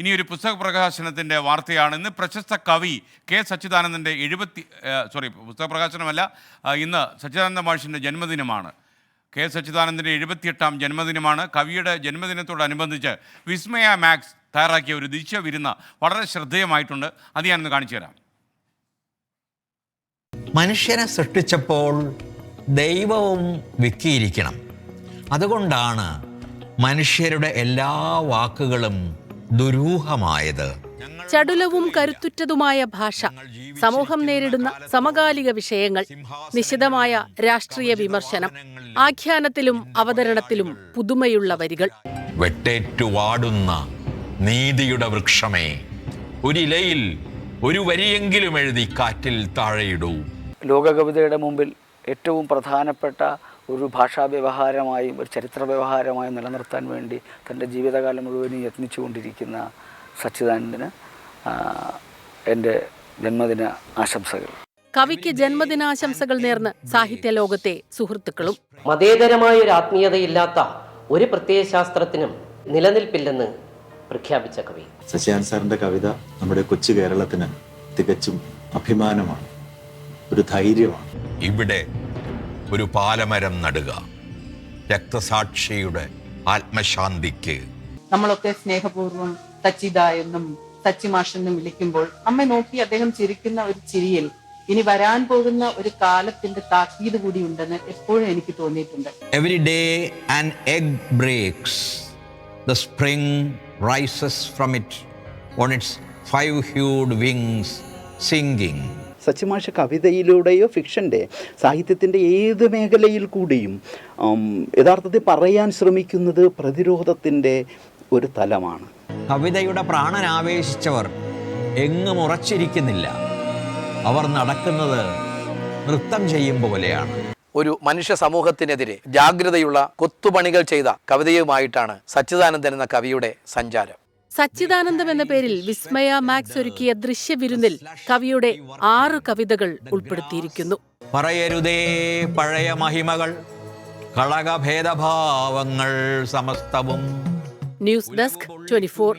ഇനിയൊരു പുസ്തക പ്രകാശനത്തിൻ്റെ വാർത്തയാണ്. ഇന്ന് പ്രശസ്ത കവി കെ സച്ചിദാനന്ദൻ്റെ പുസ്തക പ്രകാശനമല്ല, ഇന്ന് സച്ചിദാനന്ദ മാഷിൻ്റെ ജന്മദിനമാണ്. കെ സച്ചിദാനന്ദൻ്റെ 78ാം ജന്മദിനമാണ്. കവിയുടെ ജന്മദിനത്തോടനുബന്ധിച്ച് വിസ്മയ മാക്സ് തയ്യാറാക്കിയ ഒരു ദൃശ്യവിരുന്ന് വളരെ ശ്രദ്ധേയമായിട്ടുണ്ട്. അത് ഞാനൊന്ന് കാണിച്ചു തരാം. മനുഷ്യനെ സൃഷ്ടിച്ചപ്പോൾ ദൈവവും വിക്കിയിരിക്കണം. അതുകൊണ്ടാണ് മനുഷ്യരുടെ എല്ലാ വാക്കുകളും ദുരൂഹമായത്. ചടുലവും കരുത്തുറ്റതുമായ ഭാഷ, സമൂഹം നേരിടുന്ന സമകാലിക വിഷയങ്ങൾ, നിശിതമായ രാഷ്ട്രീയ വിമർശനം, ആഖ്യാനത്തിലും അവതരണത്തിലും പുതുമയുള്ള വരികൾ. വെട്ടേറ്റുവാടുന്ന നീതിയുടെ വൃക്ഷമേ, ഒരിലയിൽ ഒരു വരിയെങ്കിലും എഴുതി കാറ്റിൽ താഴെയിടൂ. ലോകകവിതയുടെ മുമ്പിൽ ഏറ്റവും പ്രധാനപ്പെട്ട ഒരു ഭാഷാ വ്യവഹാരമായും ഒരു ചരിത്ര വ്യവഹാരമായും നിലനിർത്താൻ വേണ്ടി തൻ്റെ ജീവിതകാലം മുഴുവനും യത്നിച്ചുകൊണ്ടിരിക്കുന്ന സച്ചിദാനന്ദന് എൻ്റെ ജന്മദിന ആശംസകൾ. കവിക്ക് ജന്മദിനാശംസകൾ നേർന്ന് സാഹിത്യ ലോകത്തെ സുഹൃത്തുക്കളും. മതേതരമായ ഒരു ആത്മീയതയില്ലാത്ത ഒരു പ്രത്യയശാസ്ത്രത്തിനും നിലനിൽപ്പില്ലെന്ന് പ്രഖ്യാപിച്ച കവി സച്ചിദാനന്ദ സാറിൻ്റെ കവിത നമ്മുടെ കൊച്ചു കേരളത്തിന് തികച്ചും അഭിമാനമാണ്, ഒരു ധൈര്യമാണ്. ഇവിടെ ഒരു പാലമരം നടുക, രക്തസാക്ഷിയുടെ ആത്മശാന്തിക്ക്. നമ്മളൊക്കെ സ്നേഹപൂർവ്വം സച്ചിദ എന്നും സച്ചിമാഷെന്നും വിളിക്കുമ്പോൾ നമ്മെ നോക്കി അദ്ദേഹം ചിരിക്കുന്ന ഒരു ചിരിയിൽ ഇനി വരാൻ പോകുന്ന ഒരു കാലത്തിന്റെ താക്കീത് കൂടി ഉണ്ടെന്ന് എപ്പോഴും എനിക്ക് തോന്നിയിട്ടുണ്ട്. Every day an egg breaks, the spring rises from it on its five-hued wings, singing. സച്ചിമാഷ കവിതയിലൂടെയോ ഫിക്ഷൻ്റെ സാഹിത്യത്തിൻ്റെ ഏത് മേഖലയിൽ കൂടിയും യഥാർത്ഥത്തിൽ പറയാൻ ശ്രമിക്കുന്നത് പ്രതിരോധത്തിൻ്റെ ഒരു തലമാണ്. കവിതയുടെ പ്രാണനാവേശിച്ചവർ എങ്ങും ഉറച്ചിരിക്കുന്നില്ല. അവർ നടക്കുന്നത് നൃത്തം ചെയ്യും പോലെയാണ്. ഒരു മനുഷ്യ സമൂഹത്തിനെതിരെ ജാഗ്രതയുള്ള കൊത്തുപണികൾ ചെയ്ത കവിതയുമായിട്ടാണ് സച്ചിദാനന്ദൻ എന്ന കവിയുടെ സഞ്ചാരം. സച്ചിദാനന്ദം എന്ന പേരിൽ വിസ്മയ മാക്സ് ഒരുക്കിയ ദൃശ്യവിരുന്നിൽ കവിയുടെ 6 കവിതകൾ ഉൾപ്പെടുത്തിയിരിക്കുന്നു. പറയരുതേ പഴയ മഹിമകൾ, കളകഭേദഭാവങ്ങൾ സമസ്തവും. News desk 24.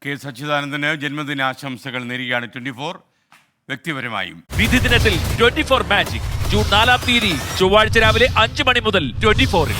കെ സച്ചിദാനന്ദന് ജന്മദിനാശംസകൾ നേരുകയാണ് 24 വ്യക്തിപരമായും. വിധി ദിനത്തിൽ 24 മാജിക് ജൂൺ 4 ചൊവ്വാഴ്ച രാവിലെ 5 മണി മുതൽ 24-ൽ.